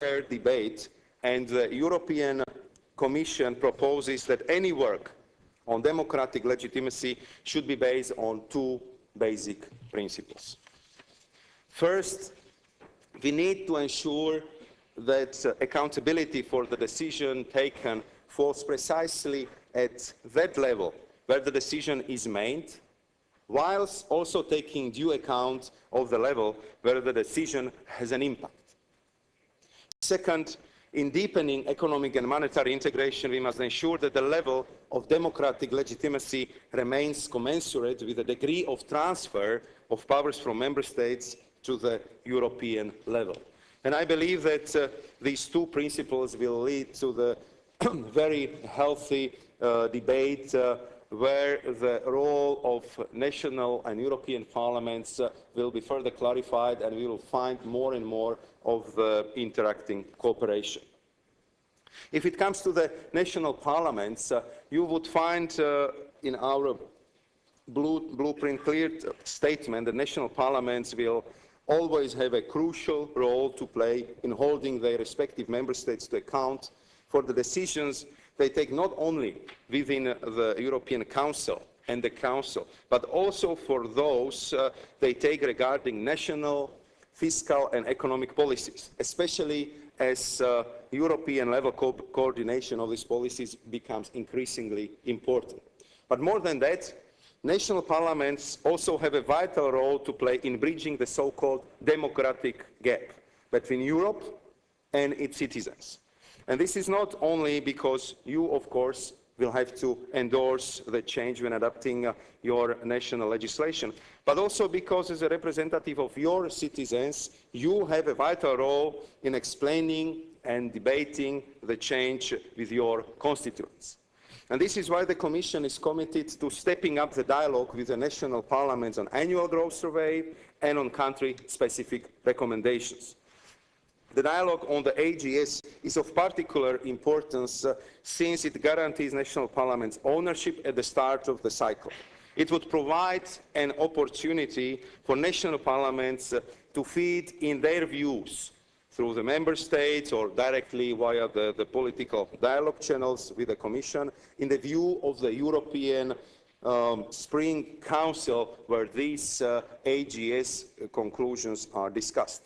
fair debate, and the European Commission proposes that any work on democratic legitimacy should be based on two basic principles. First, we need to ensure that accountability for the decision taken falls precisely at that level where the decision is made, whilst also taking due account of the level where the decision has an impact. Second, in deepening economic and monetary integration, we must ensure that the level of democratic legitimacy remains commensurate with the degree of transfer of powers from member states to the European level. And I believe that these two principles will lead to the very healthy debate where the role of national and European parliaments will be further clarified, and we will find more and more of the interacting cooperation. If it comes to the national parliaments, you would find in our blueprint clear statement that national parliaments will always have a crucial role to play in holding their respective member states to account for the decisions they take not only within the European Council and the Council, but also for those they take regarding national, fiscal and economic policies, especially as European level coordination of these policies becomes increasingly important. But more than that, national parliaments also have a vital role to play in bridging the so-called democratic gap between Europe and its citizens. And this is not only because you, of course, will have to endorse the change when adopting your national legislation, but also because as a representative of your citizens, you have a vital role in explaining and debating the change with your constituents. And this is why the Commission is committed to stepping up the dialogue with the national parliaments on annual growth survey and on country-specific recommendations. The dialogue on the AGS is of particular importance since it guarantees national parliaments' ownership at the start of the cycle. It would provide an opportunity for national parliaments to feed in their views through the member states or directly via the political dialogue channels with the Commission in the view of the European Spring Council where these AGS conclusions are discussed.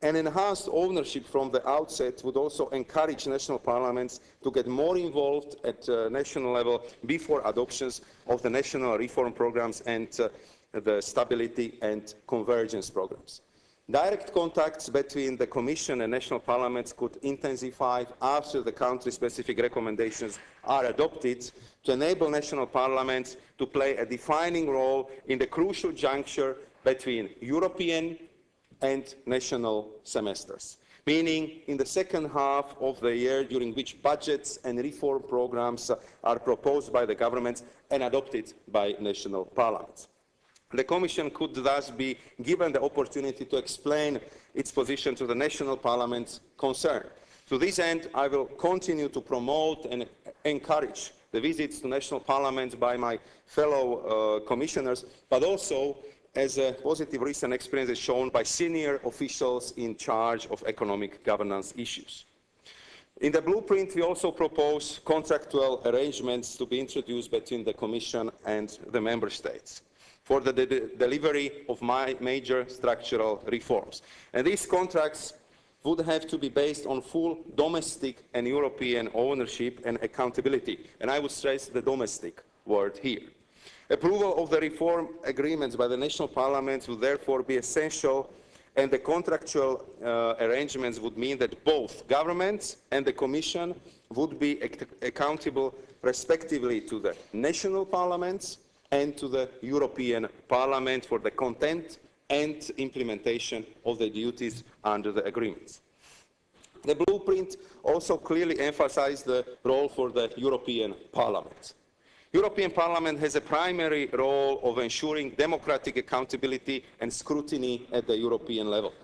An enhanced ownership from the outset would also encourage national parliaments to get more involved at national level before adoptions of the national reform programs and the stability and convergence programs. Direct contacts between the Commission and national parliaments could intensify after the country-specific recommendations are adopted to enable national parliaments to play a defining role in the crucial juncture between European and national semesters, meaning in the second half of the year during which budgets and reform programs are proposed by the governments and adopted by national parliaments. The Commission could thus be given the opportunity to explain its position to the national parliaments concerned. To this end, I will continue to promote and encourage the visits to national parliaments by my fellow commissioners, but also as a positive recent experience is shown by senior officials in charge of economic governance issues. In the blueprint, we also propose contractual arrangements to be introduced between the Commission and the Member States for the delivery of major structural reforms. And these contracts would have to be based on full domestic and European ownership and accountability. And I would stress the domestic word here. Approval of the reform agreements by the national parliaments would therefore be essential, and the contractual arrangements would mean that both governments and the Commission would be accountable respectively to the national parliaments and to the European Parliament for the content and implementation of the duties under the agreements. The blueprint also clearly emphasized the role for the European Parliament. European Parliament has a primary role of ensuring democratic accountability and scrutiny at the European level.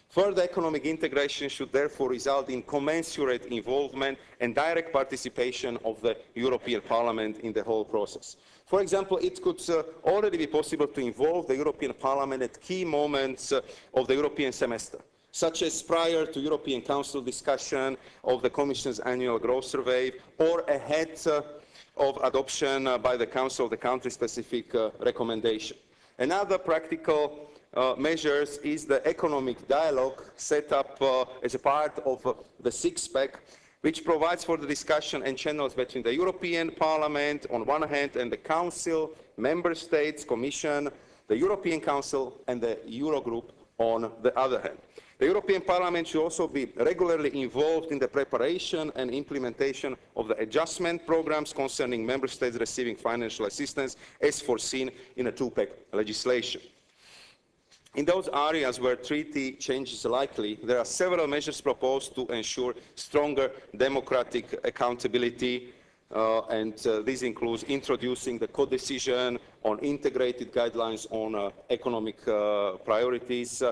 Further economic integration should therefore result in commensurate involvement and direct participation of the European Parliament in the whole process. For example, it could already be possible to involve the European Parliament at key moments of the European semester, such as prior to European Council discussion of the Commission's annual growth survey or ahead of adoption by the Council of the country-specific recommendation. Another practical measures is the economic dialogue set up as a part of the six-pack, which provides for the discussion and channels between the European Parliament on one hand and the Council, Member States, Commission, the European Council and the Eurogroup on the other hand. The European Parliament should also be regularly involved in the preparation and implementation of the adjustment programs concerning Member States receiving financial assistance as foreseen in a two-pack legislation. In those areas where treaty change is likely, there are several measures proposed to ensure stronger democratic accountability, and this includes introducing the co-decision on integrated guidelines on economic priorities,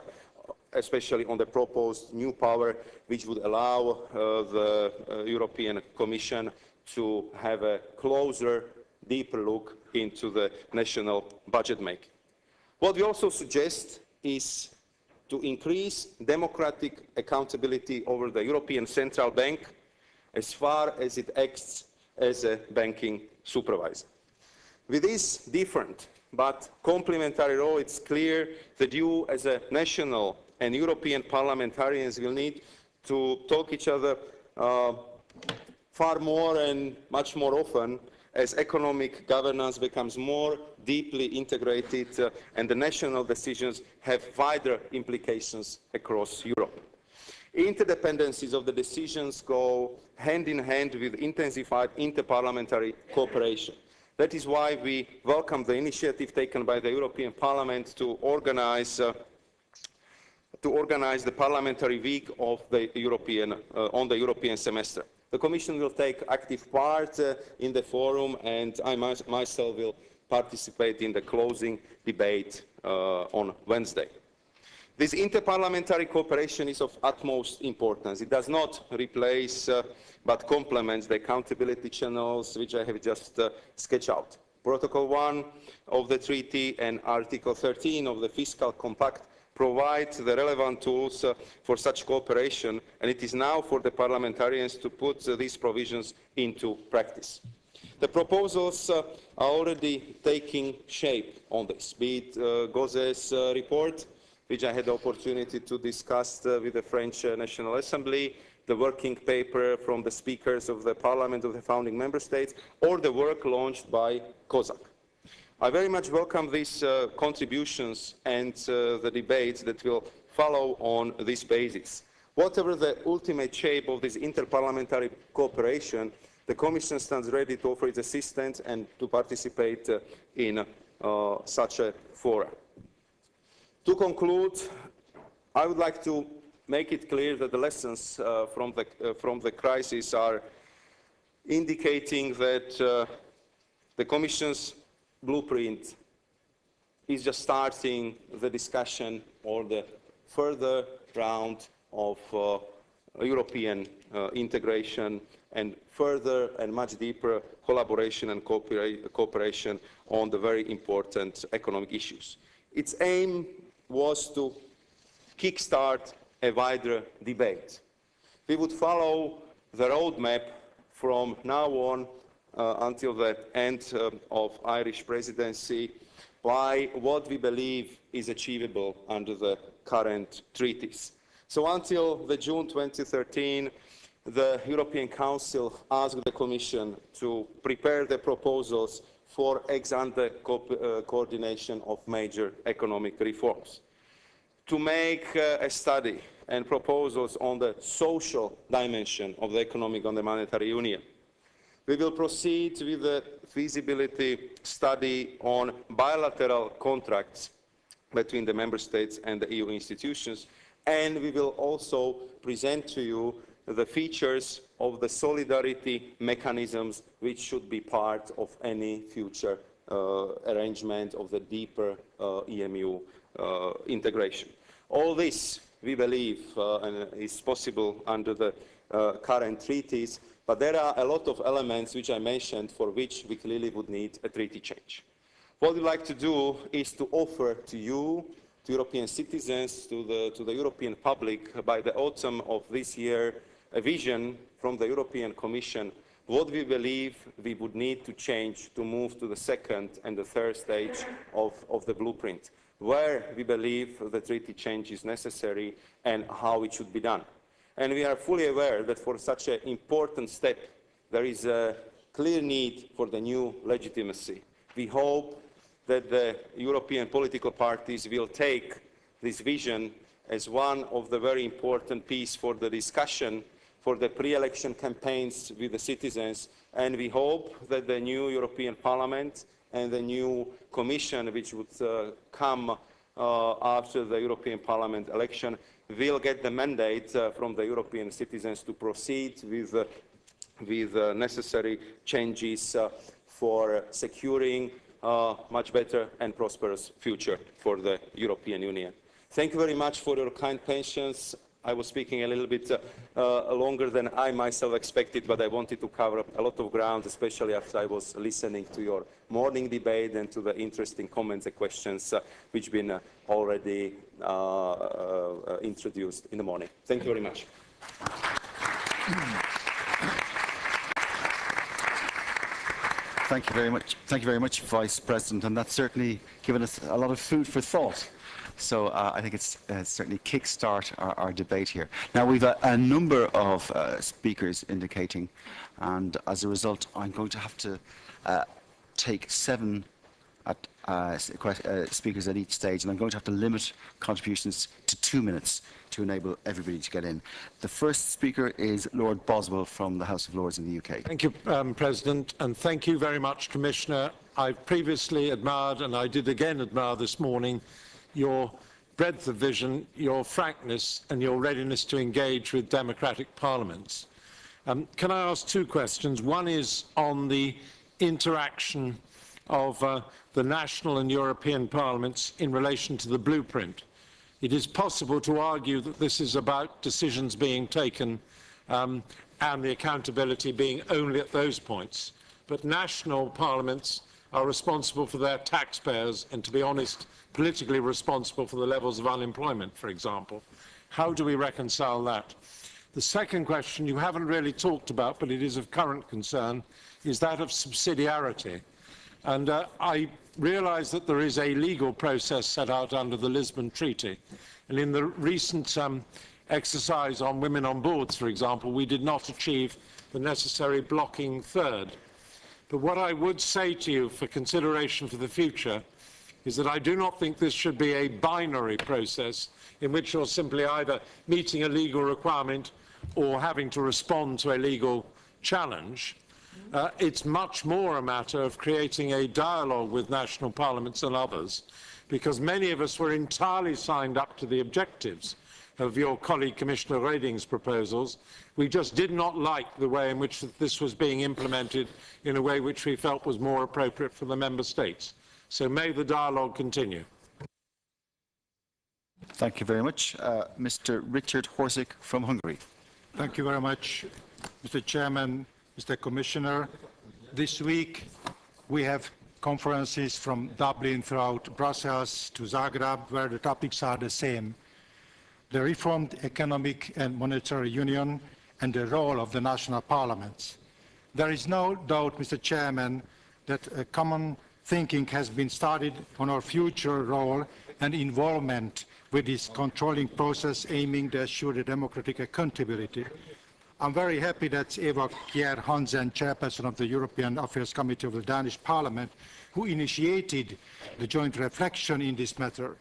especially on the proposed new power, which would allow the European Commission to have a closer, deeper look into the national budget making. What we also suggest is to increase democratic accountability over the European Central Bank as far as it acts as a banking supervisor. With this different but complementary role, it's clear that you as a national and European parliamentarians will need to talk each other far more and much more often as economic governance becomes more deeply integrated and the national decisions have wider implications across Europe. Interdependencies of the decisions go hand in hand with intensified interparliamentary cooperation. That is why we welcome the initiative taken by the European Parliament to organize the Parliamentary Week of the on the European semester. The Commission will take active part in the forum, and I myself will participate in the closing debate on Wednesday. This interparliamentary cooperation is of utmost importance. It does not replace but complements the accountability channels which I have just sketched out. Protocol 1 of the treaty and Article 13 of the Fiscal Compact provide the relevant tools for such cooperation, and it is now for the parliamentarians to put these provisions into practice. The proposals are already taking shape on this, be it Gauzè's report, which I had the opportunity to discuss with the French National Assembly, the working paper from the speakers of the Parliament of the founding Member States, or the work launched by COSAC. I very much welcome these contributions and the debates that will follow on this basis. Whatever the ultimate shape of this interparliamentary cooperation, the Commission stands ready to offer its assistance and to participate in such a forum. To conclude, I would like to make it clear that the lessons from the crisis are indicating that the Commission's blueprint is just starting the discussion or the further round of European integration and further and much deeper collaboration and cooperation on the very important economic issues. Its aim was to kickstart a wider debate. We would follow the roadmap from now on until the end of Irish presidency by what we believe is achievable under the current treaties. So until the June 2013, the European Council asked the Commission to prepare the proposals for ex-ante coordination of major economic reforms, to make a study and proposals on the social dimension of the economic and the monetary union. We will proceed with the feasibility study on bilateral contracts between the Member States and the EU institutions, and we will also present to you the features of the solidarity mechanisms which should be part of any future arrangement of the deeper EMU integration. All this, we believe, is possible under the current treaties, but there are a lot of elements which I mentioned for which we clearly would need a treaty change. What we'd like to do is to offer to you to European citizens, to the European public by the autumn of this year a vision from the European Commission what we believe we would need to change to move to the second and the third stage of the blueprint, where we believe the treaty change is necessary and how it should be done. And we are fully aware that for such an important step, there is a clear need for the new legitimacy. We hope that the European political parties will take this vision as one of the very important pieces for the discussion for the pre-election campaigns with the citizens, and we hope that the new European Parliament and the new Commission, which would come after the European Parliament election, will get the mandate from the European citizens to proceed with necessary changes for securing a much better and prosperous future for the European Union. Thank you very much for your kind patience. I was speaking a little bit longer than I myself expected, but I wanted to cover up a lot of ground, especially after I was listening to your morning debate and to the interesting comments and questions which have been already introduced in the morning. Thank you very much. Thank you very much. Thank you very much, Vice President, and that's certainly given us a lot of food for thought. So I think it's certainly kickstart our debate here. Now we've a number of speakers indicating, and as a result, I'm going to have to take 7 speakers at each stage, and I'm going to have to limit contributions to 2 minutes to enable everybody to get in. The first speaker is Lord Boswell from the House of Lords in the UK. Thank you, President, and thank you very much, Commissioner. I've previously admired, and I did again admire this morning, your breadth of vision, your frankness, and your readiness to engage with democratic parliaments. Can I ask 2 questions? One is on the interaction of the national and European parliaments in relation to the blueprint. It is possible to argue that this is about decisions being taken and the accountability being only at those points. But national parliaments are responsible for their taxpayers and, to be honest, politically responsible for the levels of unemployment, for example. How do we reconcile that? The second question you haven't really talked about, but it is of current concern, is that of subsidiarity. And I realise that there is a legal process set out under the Lisbon Treaty. And in the recent exercise on women on boards, for example, we did not achieve the necessary blocking third. But what I would say to you for consideration for the future is that I do not think this should be a binary process in which you're simply either meeting a legal requirement or having to respond to a legal challenge. It's much more a matter of creating a dialogue with national parliaments and others, because many of us were entirely signed up to the objectives of your colleague Commissioner Reding's proposals. We just did not like the way in which this was being implemented in a way which we felt was more appropriate for the member states. So may the dialogue continue. Thank you very much. Mr. Richard Horsick from Hungary. Thank you very much, Mr. Chairman, Mr. Commissioner. This week we have conferences from Dublin throughout Brussels to Zagreb, where the topics are the same: the reformed economic and monetary union and the role of the national parliaments. There is no doubt, Mr. Chairman, that a common thinking has been started on our future role and involvement with this controlling process aiming to assure the democratic accountability. I'm very happy that Eva Kjær Hansen, chairperson of the European Affairs Committee of the Danish Parliament, who initiated the joint reflection in this matter.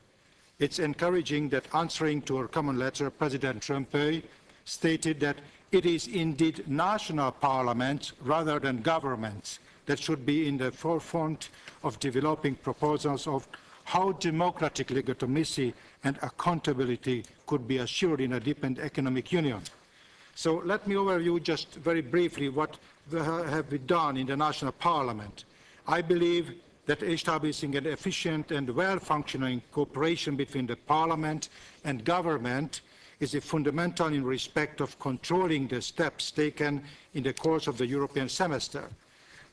It's encouraging that, answering to our common letter, President Trumpé stated that it is indeed national parliaments rather than governments that should be in the forefront of developing proposals of how democratic legitimacy and accountability could be assured in a deepened economic union. So let me overview just very briefly what have been done in the national parliament. I believe that establishing an efficient and well-functioning cooperation between the parliament and government is a fundamental in respect of controlling the steps taken in the course of the European semester.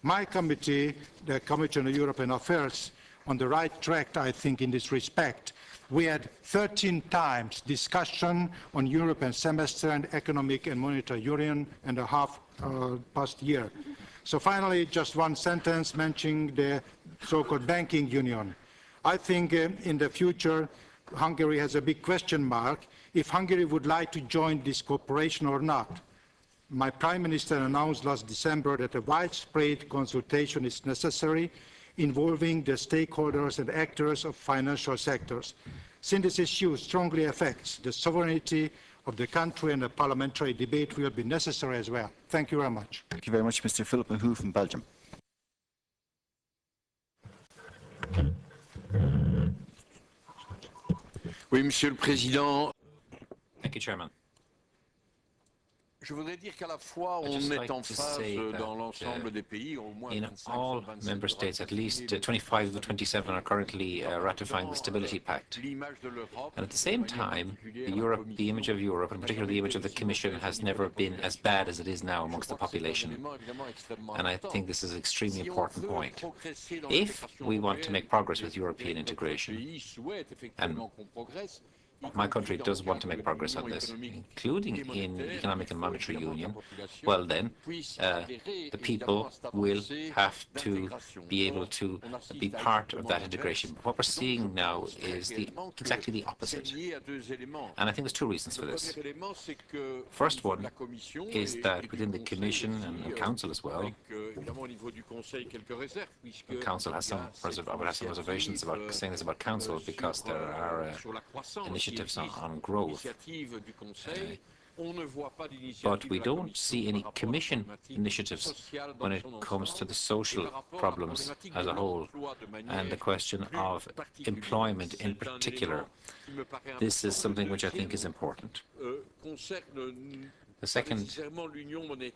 My committee, the Committee on European Affairs, on the right track, I think, in this respect. We had 13 times discussion on European semester and economic and monetary union and a half past year. So finally, just one sentence mentioning the so-called banking union. I think in the future, Hungary has a big question mark if Hungary would like to join this cooperation or not. My Prime Minister announced last December that a widespread consultation is necessary involving the stakeholders and actors of financial sectors. Since this issue strongly affects the sovereignty of the country, and a parliamentary debate will be necessary as well. Thank you very much. Thank you very much, Mr. Philip Mahou from Belgium. Oui, Monsieur le Président. Thank you, Chairman. Je voudrais dire qu'à la fois on est en phase dans l'ensemble des pays, au moins in all member states, at least 25 of the 27 are currently ratifying the Stability Pact. And at the same time, the image of Europe, and particularly the image of the Commission, has never been as bad as it is now amongst the population. And I think this is an extremely important point. If we want to make progress with European integration, and my country does want to make progress on this, including in economic and monetary union, well then, the people will have to be able to be part of that integration. But what we're seeing now is exactly the opposite. And I think there's two reasons for this. First one is that within the Commission and Council as well, the Council has some reservations about saying this about Council, because there are initiatives on growth. But we don't see any Commission initiatives when it comes to the social problems as a whole and the question of employment in particular. This is something which I think is important. The second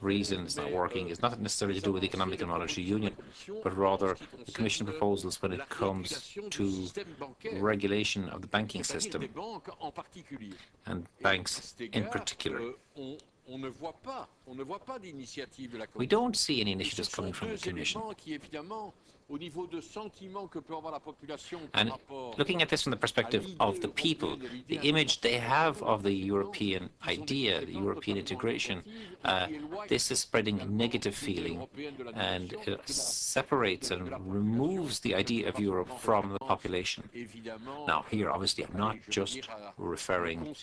reason it's not working is not necessarily to do with economic and monetary union, but rather the Commission proposals when it comes to regulation of the banking system and banks in particular. We don't see any initiatives coming from the Commission. And looking at this from the perspective of the people, the image they have of the European idea, the European integration, this is spreading a negative feeling, and it separates and removes the idea of Europe from the population. Now, here, obviously, I'm not just referring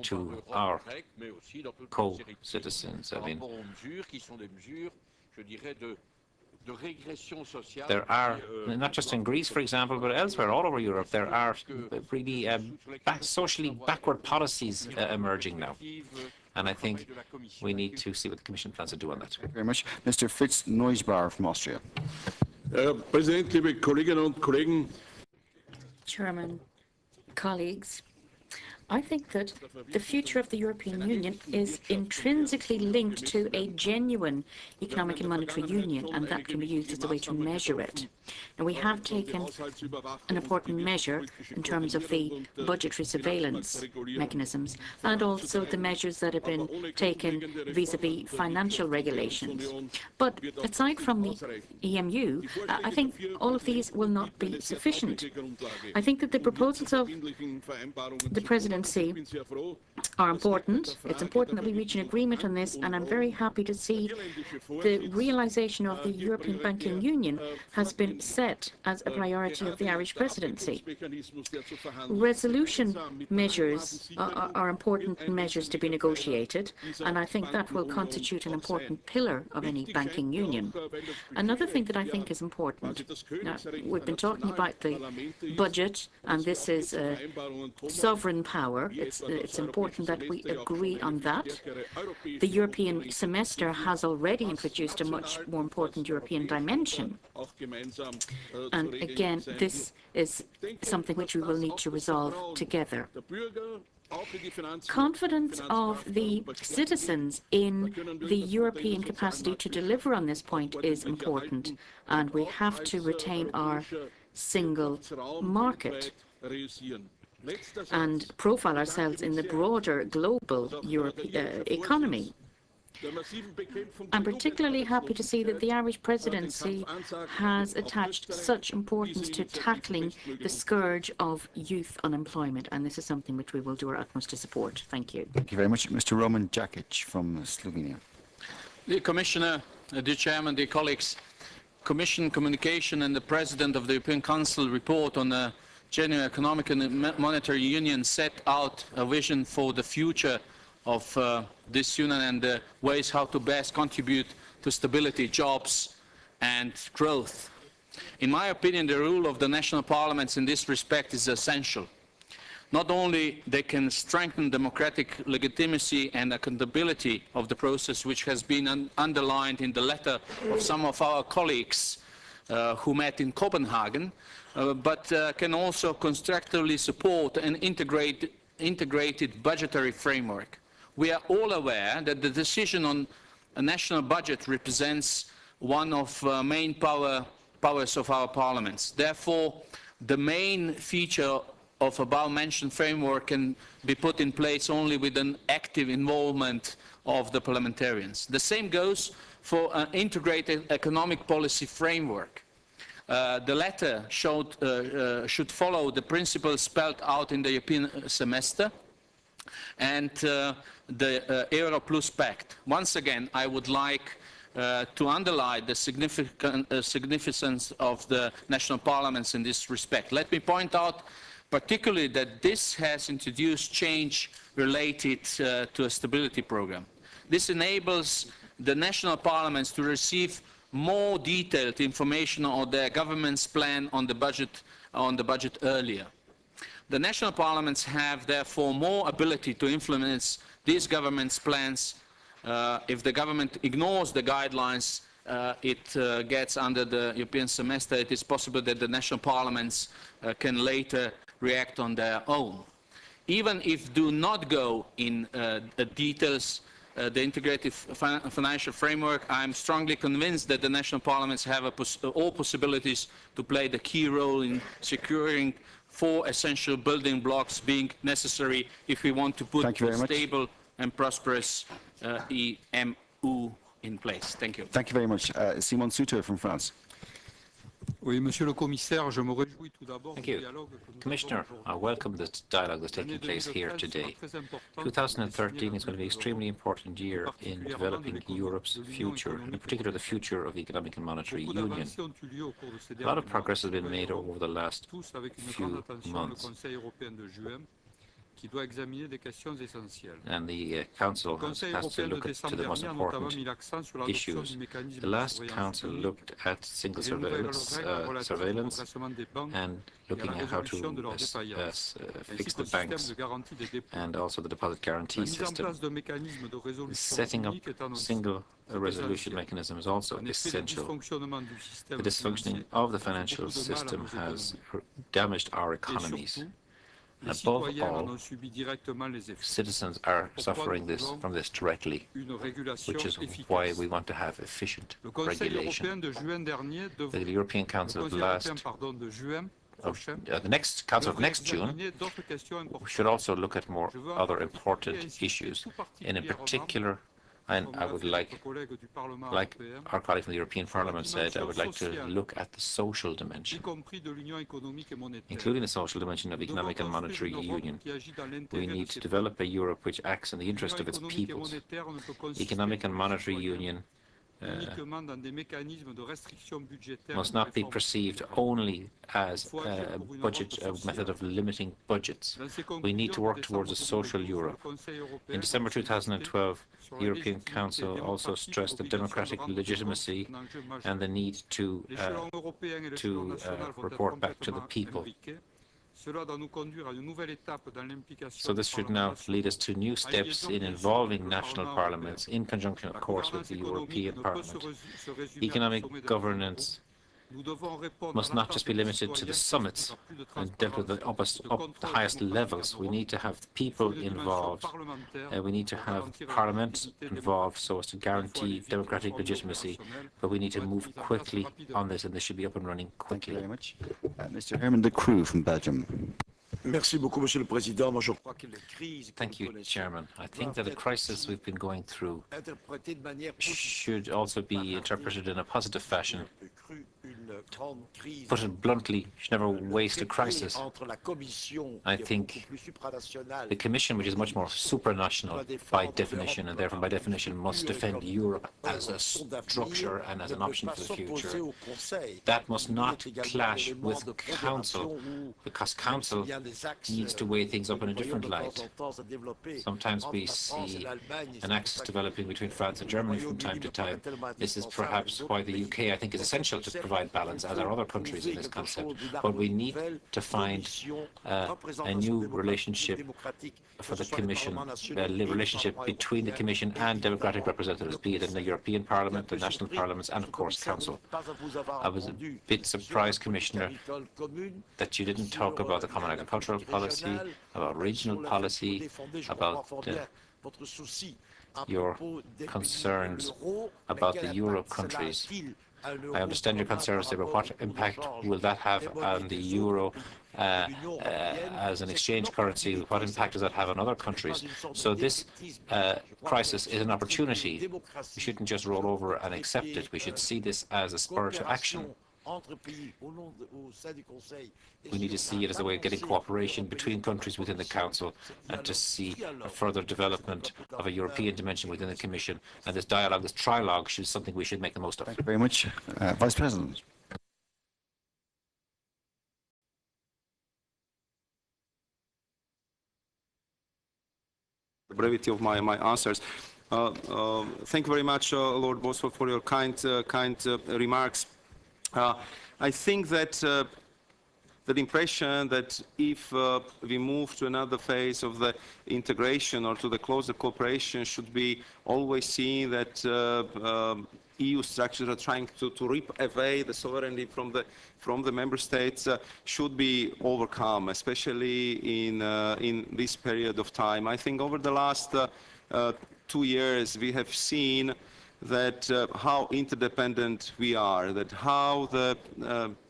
to our co-citizens. I mean, there are, not just in Greece, for example, but elsewhere, all over Europe, there are really socially backward policies emerging now. And I think we need to see what the Commission plans to do on that. Thank you very much. Mr. Fritz Neusbauer from Austria. Herr Präsident, liebe Kolleginnen und Kollegen. Chairman, colleagues, I think that the future of the European Union is intrinsically linked to a genuine economic and monetary union, and that can be used as a way to measure it. Now, we have taken an important measure in terms of the budgetary surveillance mechanisms, and also the measures that have been taken vis-à-vis financial regulations. But aside from the EMU, I think all of these will not be sufficient. I think that the proposals of the presidency are important. It's important that we reach an agreement on this, and I'm very happy to see the realization of the European Banking Union has been set as a priority of the Irish presidency. Resolution measures are important measures to be negotiated, and I think that will constitute an important pillar of any banking union. Another thing that I think is important, now, we've been talking about the budget, and this is sovereign power. It's important that we agree on that. The European semester has already introduced a much more important European dimension. And again, this is something which we will need to resolve together. Confidence of the citizens in the European capacity to deliver on this point is important, and we have to retain our single market and profile ourselves in the broader global economy. I'm particularly happy to see that the Irish presidency has attached such importance to tackling the scourge of youth unemployment, and this is something which we will do our utmost to support. Thank you. Thank you very much. Mr. Roman Jakic from Slovenia. Dear Commissioner, dear Chairman, dear colleagues, Commission communication and the President of the European Council report on the genuine economic and monetary union set out a vision for the future of this union and the ways how to best contribute to stability, jobs and growth. In my opinion, the role of the national parliaments in this respect is essential. Not only they can strengthen democratic legitimacy and accountability of the process, which has been underlined in the letter of some of our colleagues who met in Copenhagen, but can also constructively support an integrated budgetary framework. We are all aware that the decision on a national budget represents one of the main powers of our parliaments. Therefore, the main feature of above-mentioned framework can be put in place only with an active involvement of the parliamentarians. The same goes for an integrated economic policy framework. The letter should follow the principles spelled out in the European semester and the Euro Plus Pact. Once again, I would like to underline the significance of the national parliaments in this respect. Let me point out particularly that this has introduced change related to a stability program. This enables the national parliaments to receive more detailed information on their government's plan on the budget earlier. The national parliaments have therefore more ability to influence these government's plans. If the government ignores the guidelines it gets under the European semester, it is possible that the national parliaments can later react on their own. Even if do not go in the details, the integrated financial framework, I am strongly convinced that the national parliaments have all possibilities to play the key role in securing 4 essential building blocks being necessary if we want to put a stable and prosperous EMU in place. Thank you. Thank you very much. Simon Suter from France. Oui, Monsieur le Commissaire, je me réjouis tout d'abord du dialogue que nous Commissioner, I welcome this dialogue that's taking place here today. 2013 is going to be an extremely important year in developing Europe's future, in particular the future of the Economic and Monetary Union. A lot of progress has been made over the last few months. And the Council has to look to the most important issues. The last Council looked at single surveillance and looking at how to fix the banks and also the deposit guarantee system. Setting up single resolution mechanism is also essential. The dysfunctioning of the financial system has damaged our economies. Above all, citizens are suffering from this directly, which is why we want to have efficient regulation. The European Council of the next Council of next June should also look at more other important issues, and in particular, and I would like our colleague from the European Parliament said, I would like to look at the social dimension, including the social dimension of economic and monetary union. We need to develop a Europe which acts in the interest of its peoples. Economic and monetary union must not be perceived only as a method of limiting budgets. We need to work towards a social Europe. In December 2012, the European Council also stressed the democratic legitimacy and the need to report back to the people. So this should now lead us to new steps in involving national parliaments in conjunction, of course, with the European Parliament. Economic governance must not just be limited to the summits and dealt with up the highest levels. We need to have people involved. We need to have Parliament involved so as to guarantee democratic legitimacy. But we need to move quickly on this, and this should be up and running quickly. Thank you very much. Mr. Herman de Croo from Belgium. Merci beaucoup, Monsieur le Président. Moi, je crois que les crises que Thank nous you, connaissons Chairman. I think that the crisis we've been going through interprétées de manière should also be interpreted in a positive fashion. cru une grande crise Put it bluntly, you should never waste a crisis. entre la Commission I qui est think beaucoup plus supranationale the Commission, which is much more supranational by definition, and therefore by definition must defend Europe as a structure and as an option for the future, that must not clash with Council, because Council needs to weigh things up in a different light. Sometimes we see an axis developing between France and Germany from time to time. This is perhaps why the UK, I think, is essential to provide balance, as are other countries in this concept. But we need to find a new relationship for the Commission, a relationship between the Commission and democratic representatives, be it in the European Parliament, the national parliaments, and of course Council. I was a bit surprised, Commissioner, that you didn't talk about the common agricultural policy, about regional policy, about your concerns about the Euro countries. I understand your concerns about what impact will that have on the euro as an exchange currency. What impact does that have on other countries? So this crisis is an opportunity. We shouldn't just roll over and accept it. We should see this as a spur to action. We need to see it as a way of getting cooperation between countries within the Council and to see a further development of a European dimension within the Commission. And this dialogue, this trilogue, is something we should make the most of. Thank you very much. Vice President. The brevity of my answers. Thank you very much, Lord Boswell, for your kind remarks. I think that the impression that if we move to another phase of the integration or to the closer cooperation should be always seen that EU structures are trying to rip away the sovereignty from the member states should be overcome, especially in this period of time. I think over the last 2 years we have seen that how interdependent we are, that how the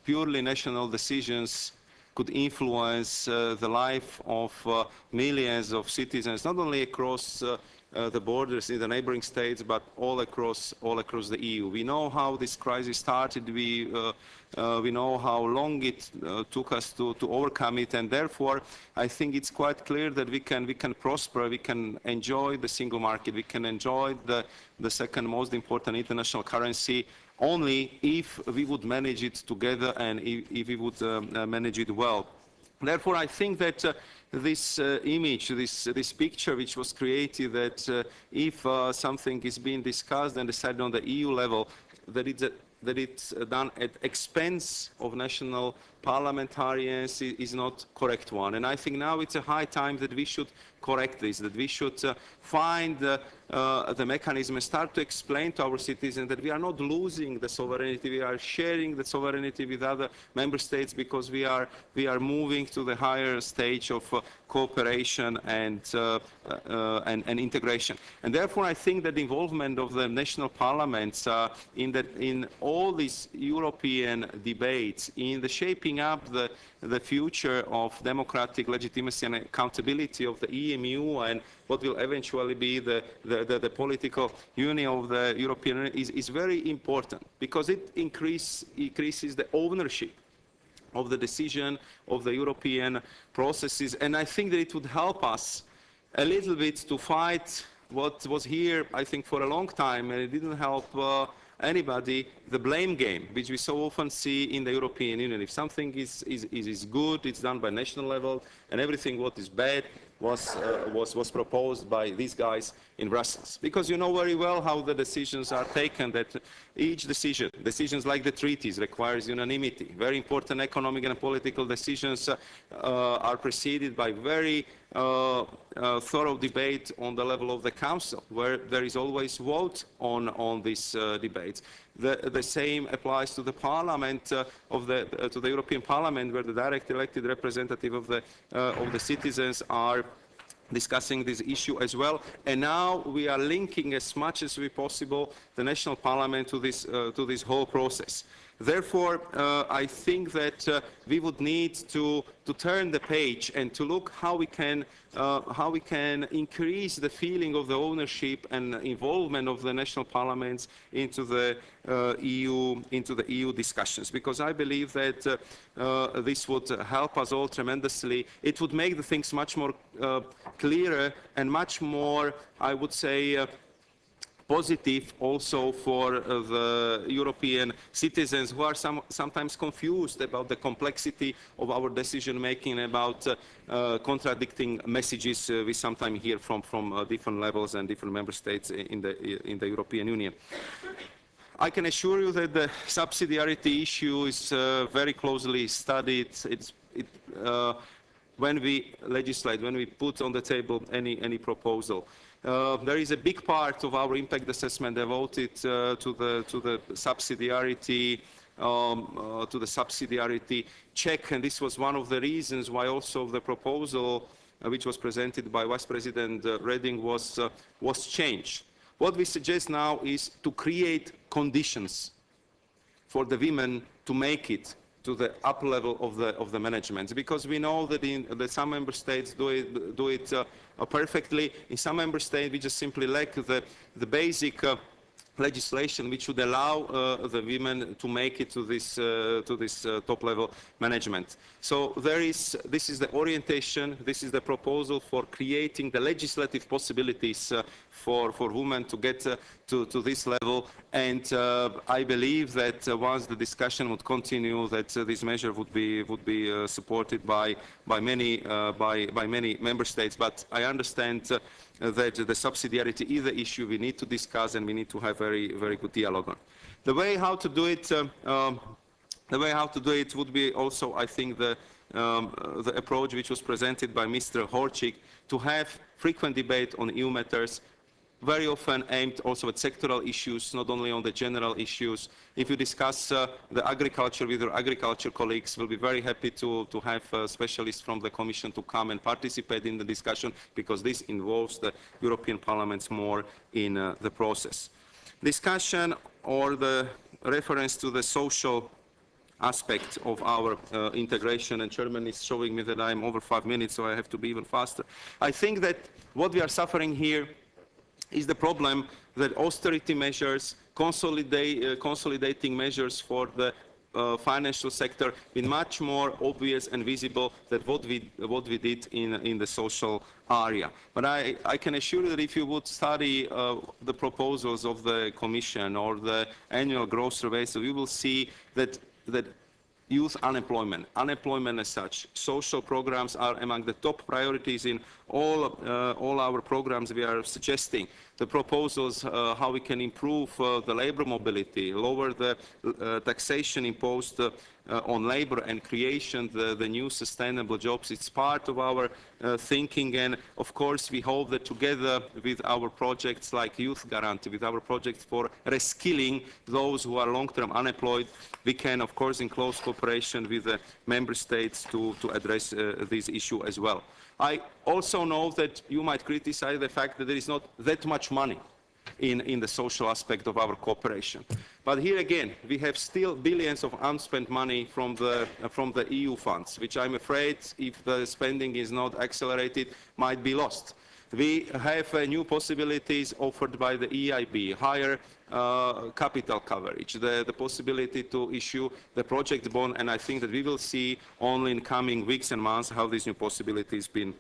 purely national decisions could influence the life of millions of citizens, not only across the borders in the neighboring states, but all across the EU. We know how this crisis started. We know how long it took us to overcome it, and therefore I think it's quite clear that we can prosper, we can enjoy the single market, we can enjoy the second most important international currency only if we would manage it together and if we would manage it well. Therefore, I think that this image, this picture which was created, that if something is being discussed and decided on the EU level, that it's done at expense of national parliamentarians is not correct one. And I think now it's a high time that we should correct this, that we should find the mechanism and start to explain to our citizens that we are not losing the sovereignty, we are sharing the sovereignty with other member states because we are moving to the higher stage of cooperation and integration. And therefore I think that the involvement of the national parliaments in all these European debates, in the shaping up the future of democratic legitimacy and accountability of the EMU and what will eventually be the political union of the European Union is very important, because it increases the ownership of the decision of the European processes. And I think that it would help us a little bit to fight what was here, I think, for a long time, and it didn't help anybody, the blame game, which we so often see in the European Union. If something is good, it's done by national level, and everything what is bad was proposed by these guys in Brussels. Because you know very well how the decisions are taken, that each decisions like the treaties requires unanimity. Very important economic and political decisions are preceded by very thorough debate on the level of the Council, where there is always vote on these debates. The same applies to the Parliament, to the European Parliament, where the direct elected representative of the citizens are discussing this issue as well. And now we are linking as much as we possible the national parliament to this whole process. Therefore, I think that we would need to turn the page and to look how we can increase the feeling of the ownership and involvement of the national parliaments into the EU discussions, because I believe that this would help us all tremendously. It would make the things much more clearer and much more, I would say, positive also for the European citizens who are sometimes confused about the complexity of our decision making, about contradicting messages we sometimes hear from different levels and different member states in the European Union. I can assure you that the subsidiarity issue is very closely studied. When we legislate, when we put on the table any proposal, there is a big part of our impact assessment devoted to the subsidiarity check, and this was one of the reasons why also the proposal which was presented by Vice President Reding was changed. What we suggest now is to create conditions for the women to make it to the upper level of the management, because we know that some member states do it perfectly. In some member states, we just simply lack the basic legislation which would allow the women to make it to this top-level management. So this is the orientation, this is the proposal for creating the legislative possibilities for women to get to this level, and I believe that once the discussion would continue, that this measure would be supported by many member states. But I understand that the subsidiarity is the issue we need to discuss, and we need to have very good dialogue on. The way how to do it, would be also, I think, the approach which was presented by Mr. Horčík, to have frequent debate on EU matters, very often aimed also at sectoral issues, not only on the general issues. If you discuss the agriculture with your agriculture colleagues, we'll be very happy to have specialists from the Commission to come and participate in the discussion, because this involves the European Parliament more in the process. Discussion or the reference to the social aspect of our integration, and Chairman is showing me that I'm over 5 minutes, so I have to be even faster. I think that what we are suffering here is the problem that austerity measures, consolidating measures for the financial sector been much more obvious and visible than what we did in the social area. But I can assure you that if you would study the proposals of the Commission or the annual growth survey, so you will see that youth unemployment as such, social programs are among the top priorities in all our programs we are suggesting. The proposals how we can improve the labor mobility, lower the taxation imposed on labor, and creation the new sustainable jobs. It's part of our thinking, and of course we hope that together with our projects like Youth Guarantee, with our projects for reskilling those who are long-term unemployed, we can of course in close cooperation with the member states to address this issue as well. I also know that you might criticize the fact that there is not that much money in the social aspect of our cooperation. But here again, we have still billions of unspent money from the EU funds, which I'm afraid, if the spending is not accelerated, might be lost. We have new possibilities offered by the EIB, higher capital coverage, the possibility to issue the project bond, and I think that we will see only in coming weeks and months how these new possibilities been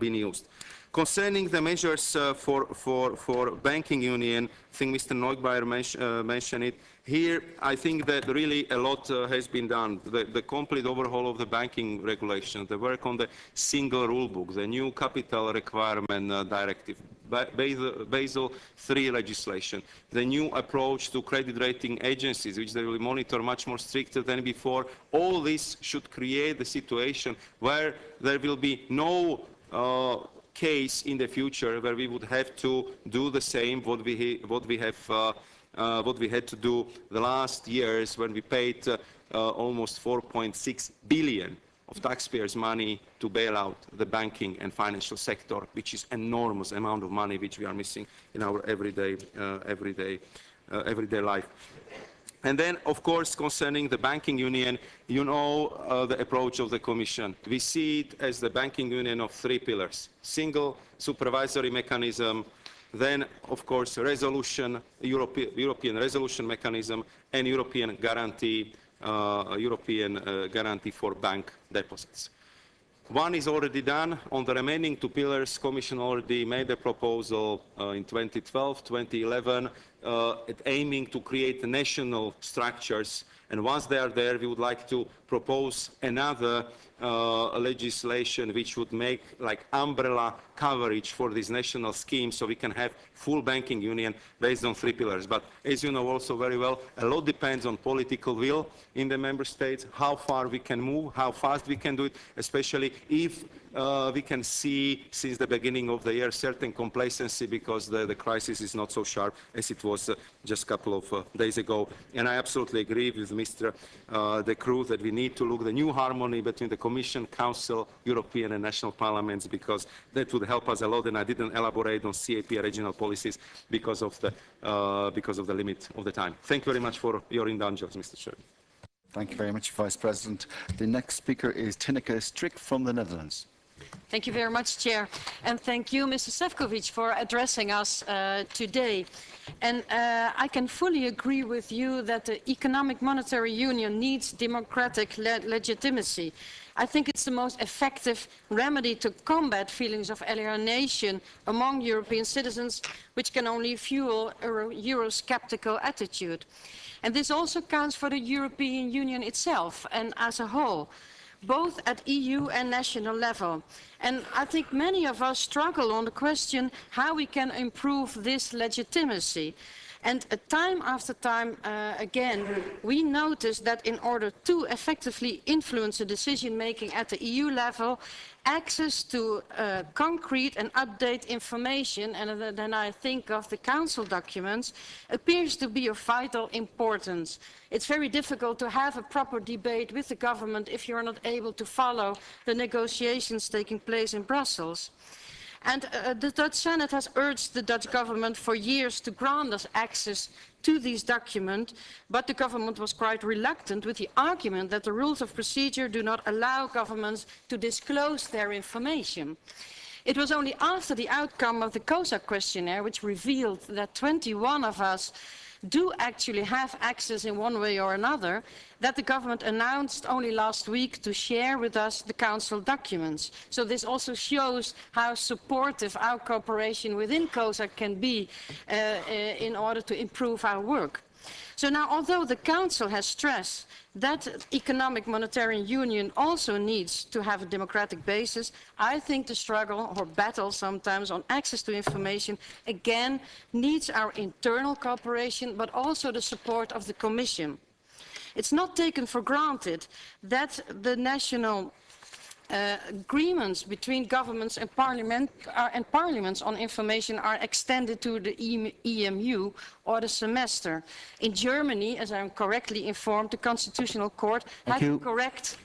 used. Concerning the measures for banking union, I think Mr. Neubauer mentioned it. Here, I think that really a lot has been done. The complete overhaul of the banking regulation, the work on the single rule book, the new capital requirement directive, Basel III legislation, the new approach to credit rating agencies, which they will monitor much more stricter than before. All this should create the situation where there will be no case in the future where we would have to do the same what we had to do the last years, when we paid almost 4.6 billion of taxpayers' money to bail out the banking and financial sector, which is enormous amount of money which we are missing in our everyday life. And then, of course, concerning the banking union, you know the approach of the Commission. We see it as the banking union of three pillars: single supervisory mechanism, then, of course, resolution, European resolution mechanism, and European guarantee for bank deposits. One is already done. On the remaining two pillars, Commission already made a proposal in 2012, 2011, aiming to create national structures. And once they are there, we would like to propose another legislation which would make like umbrella coverage for this national scheme, so we can have full banking union based on three pillars. But as you know also very well, a lot depends on political will in the member states, how far we can move, how fast we can do it, especially if we can see since the beginning of the year certain complacency because the crisis is not so sharp as it was just a couple of days ago. And I absolutely agree with Mr. De Croo that we need to look at the new harmony between the Commission, Council, European and national parliaments, because that would help us a lot. And I didn't elaborate on CAP regional policies because of the limit of the time. Thank you very much for your indulgence, Mr. Chairman. Thank you very much, Vice President. The next speaker is Tineke Strik from the Netherlands. Thank you very much, Chair. And thank you, Mr. Šefčovič, for addressing us today. And I can fully agree with you that the economic monetary union needs democratic legitimacy. I think it's the most effective remedy to combat feelings of alienation among European citizens, which can only fuel a Eurosceptical attitude. And this also counts for the European Union itself and as a whole, both at EU and national level. And I think many of us struggle on the question how we can improve this legitimacy. And time after time, again, we notice that in order to effectively influence the decision-making at the EU level, access to concrete and update information, and then I think of the Council documents, appears to be of vital importance. It's very difficult to have a proper debate with the government if you're not able to follow the negotiations taking place in Brussels. And the Dutch Senate has urged the Dutch government for years to grant us access to these documents, but the government was quite reluctant with the argument that the rules of procedure do not allow governments to disclose their information. It was only after the outcome of the COSAC questionnaire, which revealed that 21 of us do actually have access in one way or another, that the government announced only last week to share with us the Council documents. So this also shows how supportive our cooperation within COSAC can be in order to improve our work. So now, although the Council has stressed that economic monetary union also needs to have a democratic basis, I think the struggle or battle sometimes on access to information again needs our internal cooperation, but also the support of the Commission. It's not taken for granted that the national agreements between governments and parliaments on information are extended to the EMU or the semester. In Germany, as I'm correctly informed, the Constitutional Court had to correct.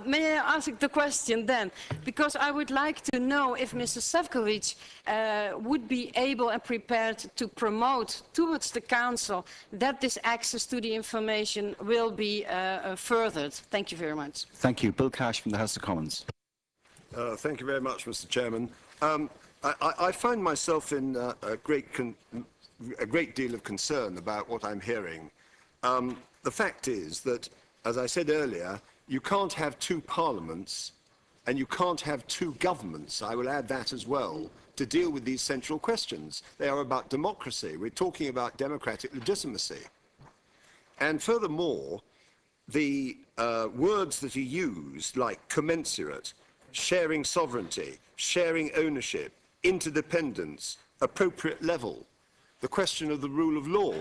May I ask the question then? Because I would like to know if Mr. Šefčovič would be able and prepared to promote towards the Council that this access to the information will be furthered. Thank you very much. Thank you. Bill Cash from the House of Commons. Thank you very much, Mr. Chairman. I find myself in a great deal of concern about what I'm hearing. The fact is that, as I said earlier, you can't have two parliaments and you can't have two governments, I will add that as well, to deal with these central questions. They are about democracy. We're talking about democratic legitimacy. And furthermore, the words that are used, like commensurate, sharing sovereignty, sharing ownership, interdependence, appropriate level, the question of the rule of law,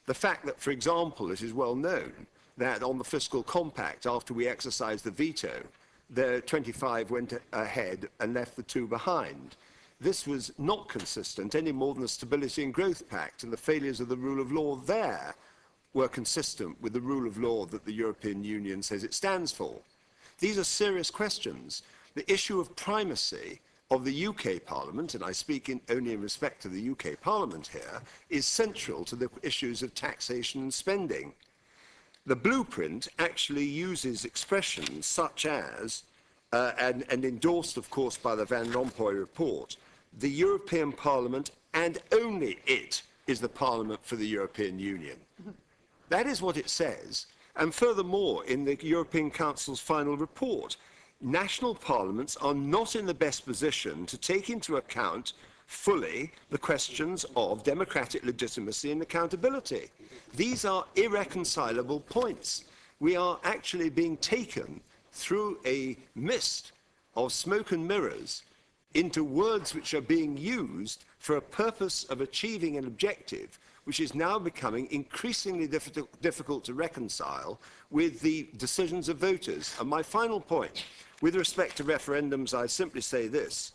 the fact that, for example, it is well known that on the fiscal compact, after we exercised the veto, the 25 went ahead and left the 2 behind. This was not consistent any more than the Stability and Growth Pact, and the failures of the rule of law there were consistent with the rule of law that the European Union says it stands for. These are serious questions. The issue of primacy of the UK Parliament, and I speak only in respect to the UK Parliament here, is central to the issues of taxation and spending. The blueprint actually uses expressions such as, and endorsed, of course, by the Van Rompuy report, the European Parliament and only it is the Parliament for the European Union. That is what it says. And furthermore, in the European Council's final report, national parliaments are not in the best position to take into account fully the questions of democratic legitimacy and accountability. These are irreconcilable points. We are actually being taken through a mist of smoke and mirrors into words which are being used for a purpose of achieving an objective which is now becoming increasingly difficult to reconcile with the decisions of voters. And my final point, with respect to referendums, I simply say this.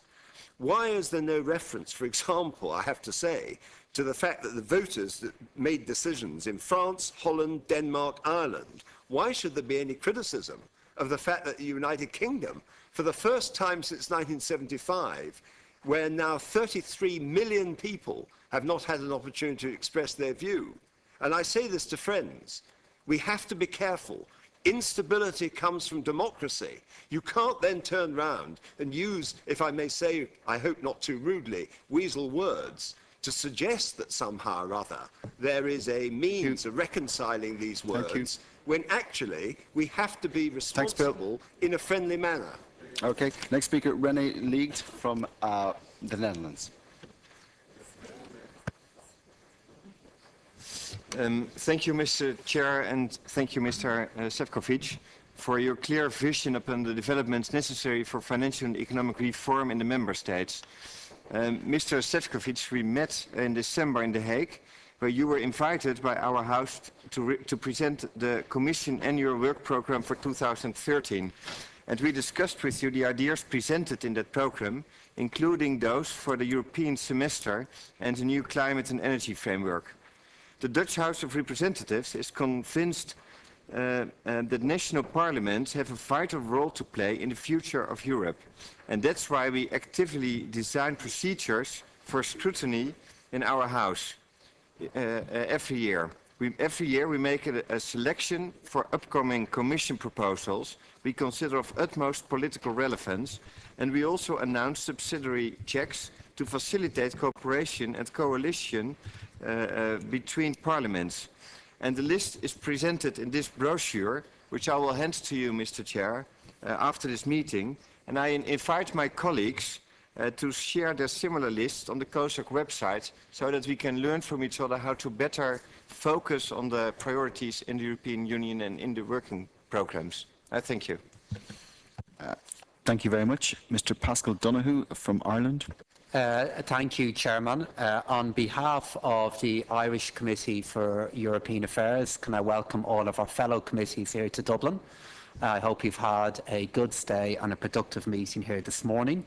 Why is there no reference, for example, I have to say, to the fact that the voters that made decisions in France, Holland, Denmark, Ireland, why should there be any criticism of the fact that the United Kingdom, for the first time since 1975, where now 33 million people have not had an opportunity to express their view. And I say this to friends, we have to be careful. Instability comes from democracy. You can't then turn round and use, if I may say, I hope not too rudely, weasel words to suggest that somehow or other there is a means of reconciling these words when actually we have to be responsible in a friendly manner. Okay, next speaker, René Liegt from the Netherlands. Thank you, Mr. Chair, and thank you, Mr. Šefčovič, for your clear vision upon the developments necessary for financial and economic reform in the member states. Mr. Šefčovič, we met in December in The Hague, where you were invited by our House to present the Commission annual work program for 2013. And we discussed with you the ideas presented in that program, including those for the European semester and the new climate and energy framework. The Dutch House of Representatives is convinced that national parliaments have a vital role to play in the future of Europe. And that's why we actively design procedures for scrutiny in our House every year. Every year we make a selection for upcoming Commission proposals we consider of utmost political relevance, and we also announce subsidiary checks to facilitate cooperation and coalition between parliaments. And the list is presented in this brochure, which I will hand to you, Mr. Chair, after this meeting. And I invite my colleagues to share their similar lists on the COSAC website so that we can learn from each other how to better focus on the priorities in the European Union and in the working programs. Thank you. Thank you very much. Mr. Pascal Donoghue from Ireland. Thank you, Chairman. On behalf of the Irish Committee for European Affairs, can I welcome all of our fellow committees here to Dublin. I hope you've had a good stay and a productive meeting here this morning.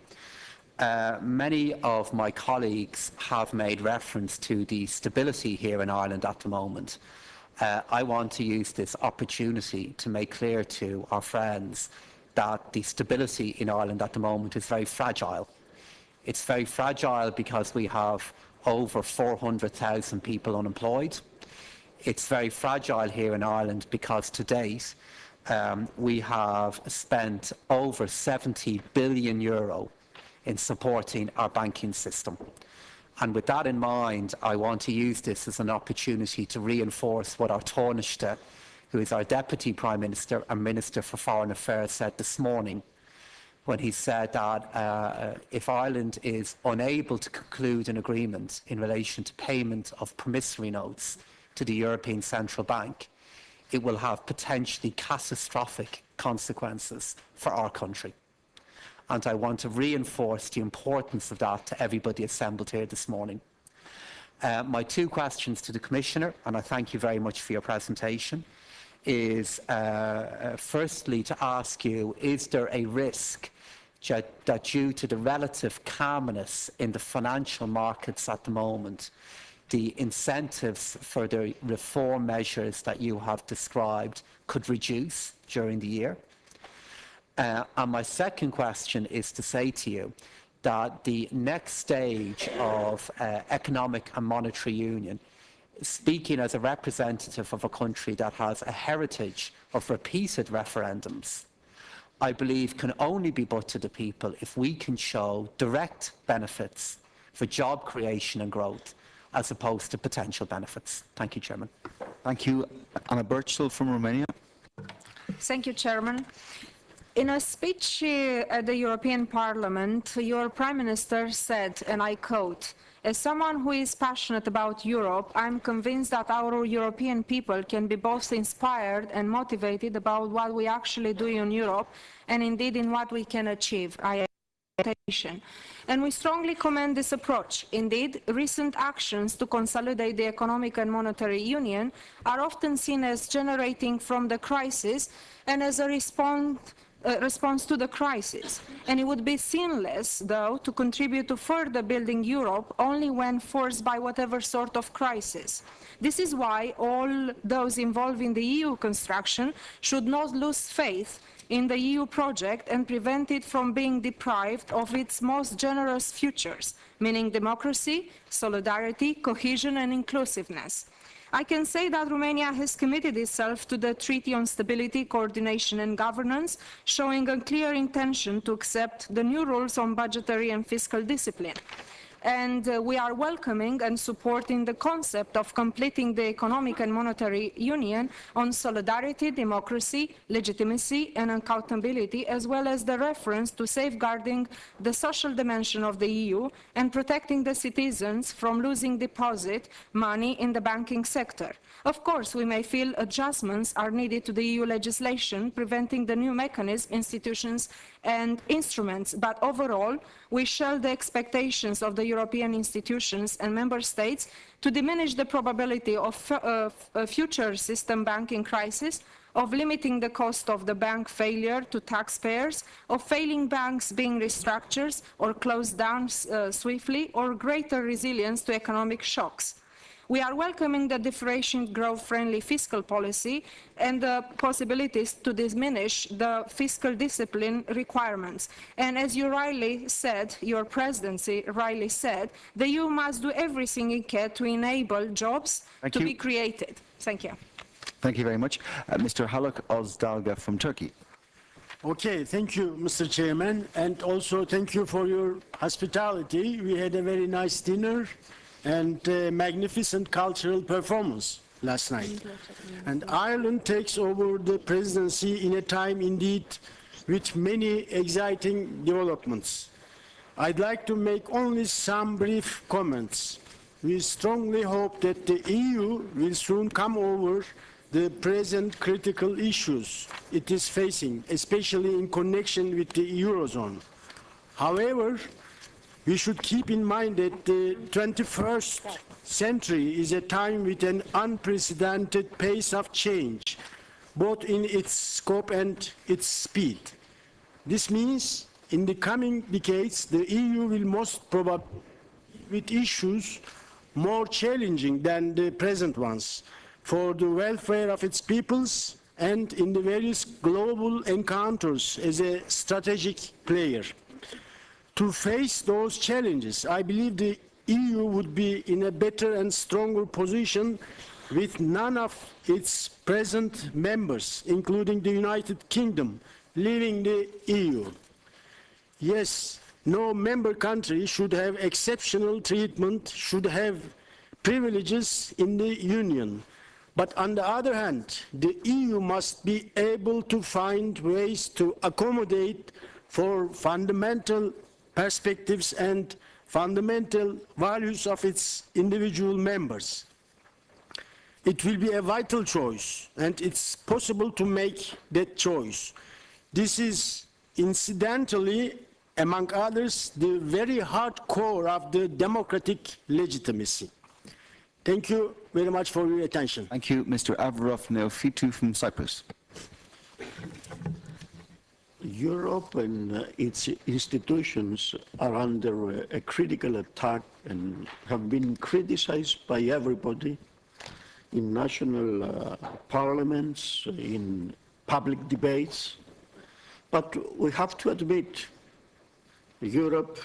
Many of my colleagues have made reference to the stability here in Ireland at the moment. I want to use this opportunity to make clear to our friends that the stability in Ireland at the moment is very fragile. It's very fragile because we have over 400,000 people unemployed. It's very fragile here in Ireland because to date we have spent over 70 billion euro in supporting our banking system. And with that in mind, I want to use this as an opportunity to reinforce what our Taoiseach, who is our Deputy Prime Minister and Minister for Foreign Affairs, said this morning, when he said that if Ireland is unable to conclude an agreement in relation to payment of promissory notes to the European Central Bank, it will have potentially catastrophic consequences for our country. And I want to reinforce the importance of that to everybody assembled here this morning. My two questions to the Commissioner, and I thank you very much for your presentation, is firstly to ask you, is there a risk that due to the relative calmness in the financial markets at the moment, the incentives for the reform measures that you have described could reduce during the year? And my second question is to say to you, that the next stage of economic and monetary union, speaking as a representative of a country that has a heritage of repeated referendums, I believe can only be put to the people if we can show direct benefits for job creation and growth as opposed to potential benefits. Thank you, Chairman. Thank you. Anna Birchall from Romania. Thank you, Chairman. In a speech at the European Parliament, your Prime Minister said, and I quote, "As someone who is passionate about Europe, I'm convinced that our European people can be both inspired and motivated about what we actually do in Europe and indeed in what we can achieve." And we strongly commend this approach. Indeed, recent actions to consolidate the economic and monetary union are often seen as generating from the crisis and as a response to the crisis. And it would be seamless, though, to contribute to further building Europe only when forced by whatever sort of crisis. This is why all those involved in the EU construction should not lose faith in the EU project and prevent it from being deprived of its most generous futures, meaning democracy, solidarity, cohesion and inclusiveness. I can say that Romania has committed itself to the Treaty on Stability, Coordination and Governance, showing a clear intention to accept the new rules on budgetary and fiscal discipline. And we are welcoming and supporting the concept of completing the economic and monetary union on solidarity, democracy, legitimacy and accountability, as well as the reference to safeguarding the social dimension of the EU and protecting the citizens from losing deposit money in the banking sector. Of course, we may feel adjustments are needed to the EU legislation, preventing the new mechanisms, institutions and instruments, but overall, we share the expectations of the European institutions and member states to diminish the probability of a future system banking crisis, of limiting the cost of the bank failure to taxpayers, of failing banks being restructured or closed down swiftly, or greater resilience to economic shocks. We are welcoming the differentiated growth-friendly fiscal policy and the possibilities to diminish the fiscal discipline requirements. And as you rightly said, your presidency rightly said, the EU must do everything it can to enable jobs to be created. Thank you. Thank you very much. Mr. Haluk Ozdalga from Turkey. Okay, thank you, Mr. Chairman, and also thank you for your hospitality. We had a very nice dinner and magnificent cultural performance last night. And Ireland takes over the presidency in a time indeed with many exciting developments. I'd like to make only some brief comments. We strongly hope that the EU will soon come over the present critical issues it is facing, especially in connection with the Eurozone. However, we should keep in mind that the 21st century is a time with an unprecedented pace of change, both in its scope and its speed. This means in the coming decades, the EU will most probably with issues more challenging than the present ones for the welfare of its peoples and in the various global encounters as a strategic player. To face those challenges, I believe the EU would be in a better and stronger position with none of its present members, including the United Kingdom, leaving the EU. Yes, no member country should have exceptional treatment, should have privileges in the Union. But on the other hand, the EU must be able to find ways to accommodate for fundamental perspectives and fundamental values of its individual members. It will be a vital choice, and it's possible to make that choice. This is incidentally, among others, the very hard core of the democratic legitimacy. Thank you very much for your attention. Thank you, Mr. Avrov Neophytou from Cyprus. Europe and its institutions are under a critical attack and have been criticized by everybody in national parliaments, in public debates. But we have to admit Europe,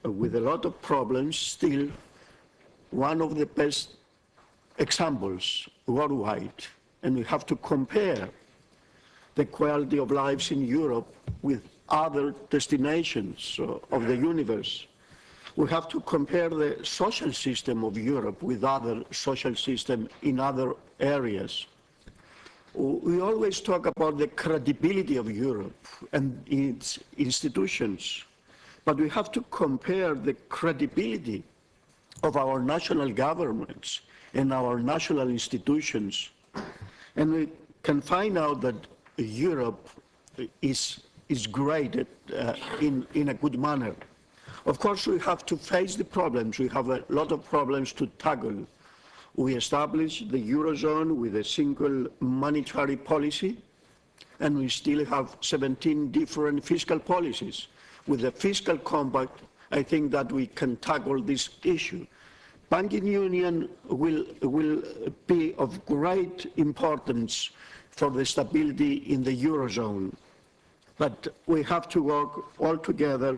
with a lot of problems, still one of the best examples worldwide. And we have to compare the quality of lives in Europe with other destinations of the universe. We have to compare the social system of Europe with other social systems in other areas. We always talk about the credibility of Europe and its institutions, but we have to compare the credibility of our national governments and our national institutions. And we can find out that Europe is graded in a good manner. Of course, we have to face the problems. We have a lot of problems to tackle. We established the Eurozone with a single monetary policy, and we still have 17 different fiscal policies. With the fiscal compact, I think that we can tackle this issue. Banking union will be of great importance for the stability in the Eurozone. But we have to work all together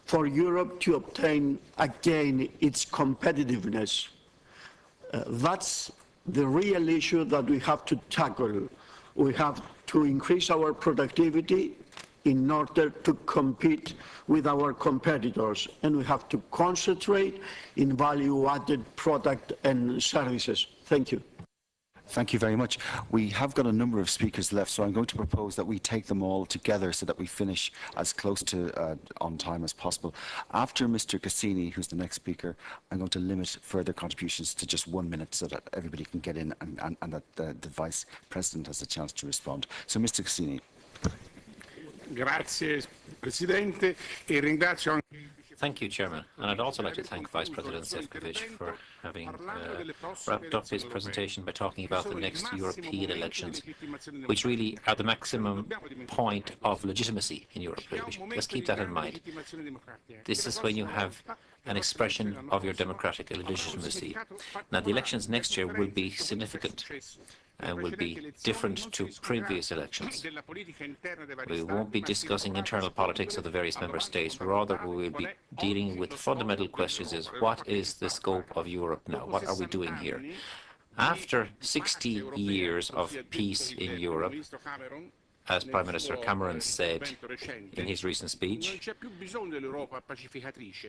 for Europe to obtain again its competitiveness. That's the real issue that we have to tackle. We have to increase our productivity in order to compete with our competitors, and we have to concentrate in value-added product and services. Thank you. Thank you very much. We have got a number of speakers left, so I'm going to propose that we take them all together so that we finish as close to on time as possible. After Mr. Cassini, who's the next speaker, I'm going to limit further contributions to just 1 minute so that everybody can get in and that the Vice President has a chance to respond. So, Mr. Cassini. Grazie, Presidente, e ringrazio anche... Thank you, Chairman. And I'd also like to thank Vice President Šefčovič for having wrapped up his presentation by talking about the next European elections, which really are the maximum point of legitimacy in Europe. Let's keep that in mind. This is when you have an expression of your democratic legitimacy. Now, the elections next year will be significant and will be different to previous elections. We won't be discussing internal politics of the various member states. Rather, we will be dealing with fundamental questions: is what is the scope of Europe now? What are we doing here? After 60 years of peace in Europe, as Prime Minister Cameron said in his recent speech,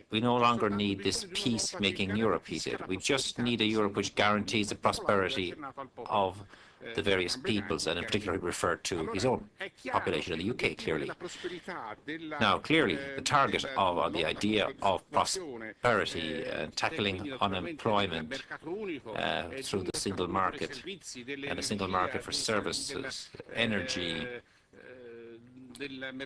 we no longer need this peace-making Europe, he said. We just need a Europe which guarantees the prosperity of the various peoples, and in particular he referred to his own population in the UK, clearly. Now, clearly, the target of the idea of prosperity and tackling unemployment through the single market and a single market for services, energy, an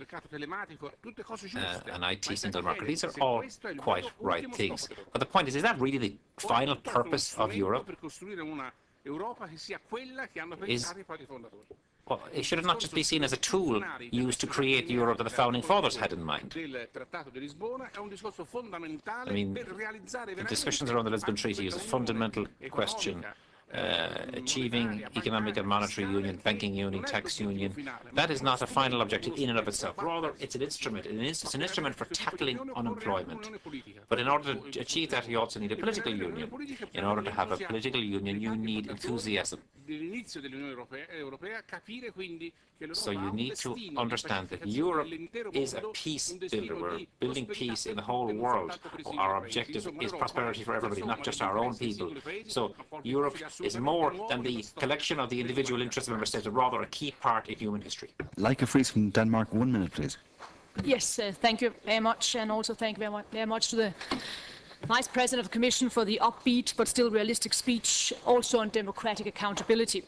IT single market. These are all quite right things. But the point is that really the final purpose of Europe? Well, it should not just be seen as a tool used to create the Europe that the Founding Fathers had in mind. I mean, the discussions around the Lisbon Treaty is a fundamental question. Achieving economic and monetary union, banking union, tax union, that is not a final objective in and of itself. Rather, it's an instrument. It's an instrument for tackling unemployment. But in order to achieve that, you also need a political union. In order to have a political union, you need enthusiasm. So you need to understand that Europe is a peace builder. We're building peace in the whole world. Our objective is prosperity for everybody, not just our own people. So Europe is more than the collection of the individual interests of member states, but rather a key part in human history. Leica Fries from Denmark, 1 minute, please. Yes, thank you very much, and also thank you very much to the Vice President of the Commission for the upbeat but still realistic speech, also on democratic accountability.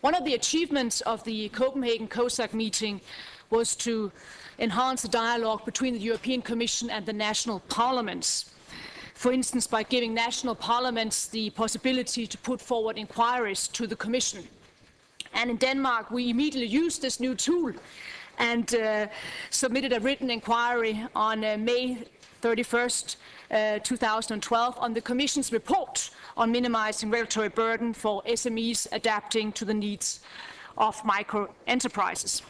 One of the achievements of the Copenhagen COSAC meeting was to enhance the dialogue between the European Commission and the national parliaments. For instance, by giving national parliaments the possibility to put forward inquiries to the Commission. And in Denmark, we immediately used this new tool and submitted a written inquiry on May 31st, 2012 on the Commission's report on minimizing regulatory burden for SMEs adapting to the needs of micro enterprises.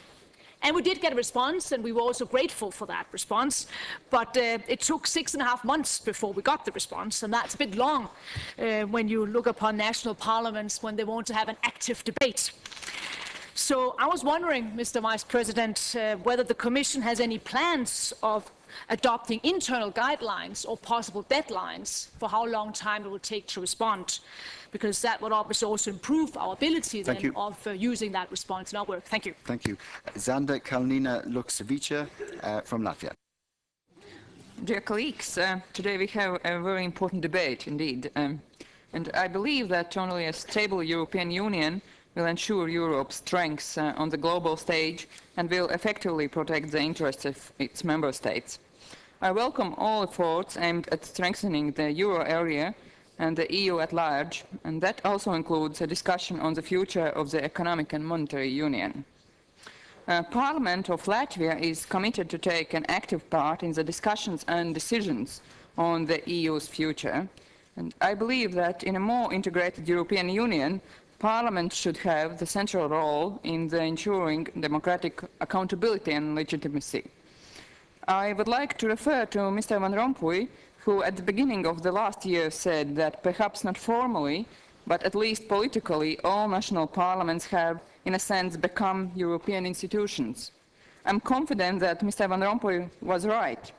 And we did get a response, and we were also grateful for that response. But it took 6.5 months before we got the response, and that's a bit long when you look upon national parliaments when they want to have an active debate. So I was wondering, Mr. Vice President, whether the Commission has any plans of adopting internal guidelines or possible deadlines for how long time it will take to respond, because that would obviously also improve our ability then of using that response in our work. Thank you. Thank you. Zanda Kalnina Luksevica from Latvia. Dear colleagues, today we have a very important debate indeed. And I believe that only a stable European Union will ensure Europe's strength on the global stage and will effectively protect the interests of its member states. I welcome all efforts aimed at strengthening the euro area and the EU at large, and that also includes a discussion on the future of the Economic and Monetary Union. Parliament of Latvia is committed to take an active part in the discussions and decisions on the EU's future, and I believe that in a more integrated European Union, Parliament should have the central role in ensuring democratic accountability and legitimacy. I would like to refer to Mr. Van Rompuy, who at the beginning of the last year said that perhaps not formally, but at least politically, all national parliaments have, in a sense, become European institutions. I'm confident that Mr. Van Rompuy was right,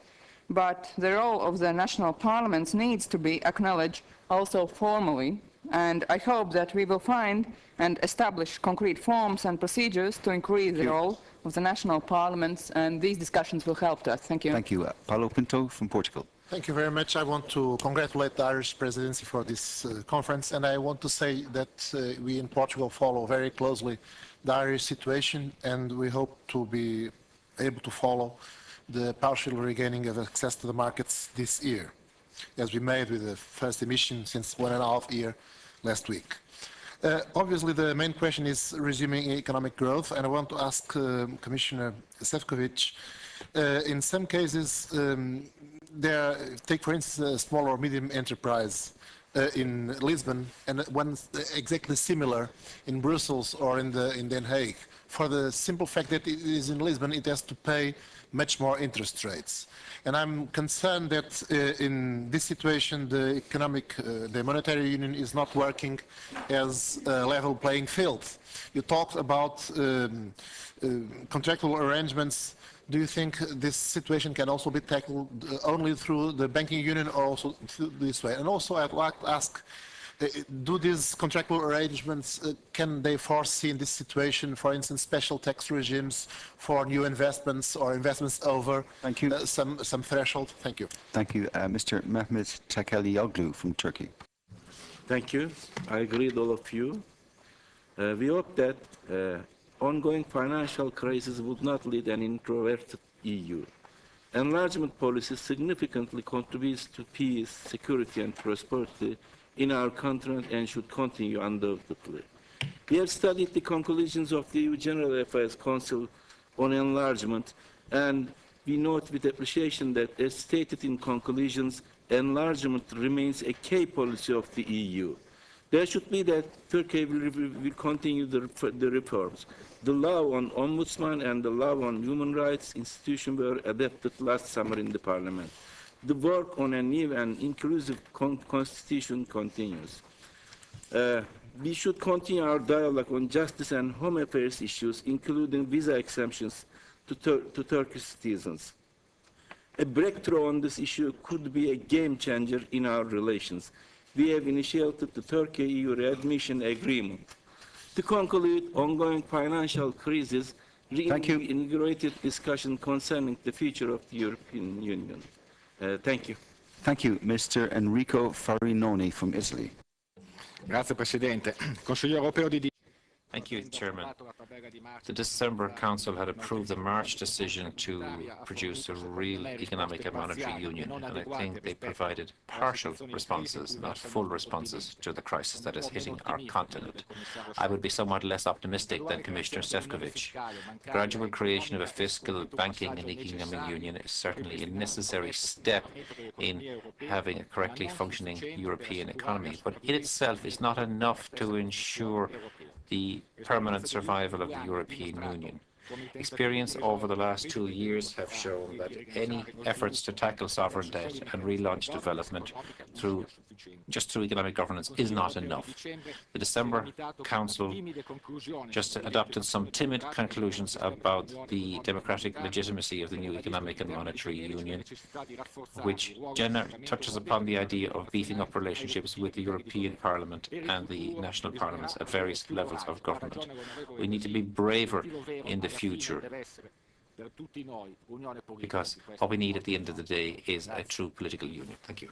but the role of the national parliaments needs to be acknowledged also formally, and I hope that we will find and establish concrete forms and procedures to increase the role of the national parliaments, and these discussions will help us. Thank you. Thank you. Paulo Pinto from Portugal. Thank you very much. I want to congratulate the Irish presidency for this conference, and I want to say that we in Portugal follow very closely the Irish situation, and we hope to be able to follow the partial regaining of access to the markets this year, as we made with the first emission since 1.5 years last week. Obviously, the main question is resuming economic growth, and I want to ask Commissioner Šefčovič, in some cases, take for instance a small or medium enterprise in Lisbon, and one exactly similar in Brussels or in Den Haag. For the simple fact that it is in Lisbon, it has to pay much more interest rates. And I'm concerned that in this situation, the monetary union is not working as a level playing field. You talked about contractual arrangements. Do you think this situation can also be tackled only through the banking union or also this way? And also I'd like to ask, do these contractual arrangements, can they foresee in this situation, for instance, special tax regimes for new investments or investments over some threshold? Thank you. Thank you. Mr. Mehmet Takelioglu from Turkey. Thank you. I agree with all of you. We hope that ongoing financial crisis would not lead an introverted EU. Enlargement policy significantly contributes to peace, security and prosperity in our continent and should continue undoubtedly. We have studied the conclusions of the EU General Affairs Council on enlargement, and we note with appreciation that, as stated in conclusions, enlargement remains a key policy of the EU. There should be that Turkey will continue the reforms. The law on ombudsman and the law on human rights institution were adopted last summer in the parliament. The work on a new and inclusive constitution continues. We should continue our dialogue on justice and home affairs issues, including visa exemptions to Turkish citizens. A breakthrough on this issue could be a game changer in our relations. We have initiated the Turkey-EU readmission agreement. To conclude, ongoing financial crisis reinvigorated discussion concerning the future of the European Union. Thank you. Thank you. Mr. Enrico Farinoni from Italy. Grazie Presidente. Consiglio europeo di Thank you, Chairman. The December Council had approved the March decision to produce a real economic and monetary union, and I think they provided partial responses, not full responses, to the crisis that is hitting our continent. I would be somewhat less optimistic than Commissioner Šefčovič. The gradual creation of a fiscal, banking and economic union is certainly a necessary step in having a correctly functioning European economy, but in itself is not enough to ensure the permanent survival of the European Union. Experience over the last 2 years have shown that any efforts to tackle sovereign debt and relaunch development through economic governance is not enough. The December Council just adopted some timid conclusions about the democratic legitimacy of the new economic and monetary union, which touches upon the idea of beefing up relationships with the European Parliament and the national parliaments at various levels of government. We need to be braver in the future, because what we need at the end of the day is a true political union. Thank you.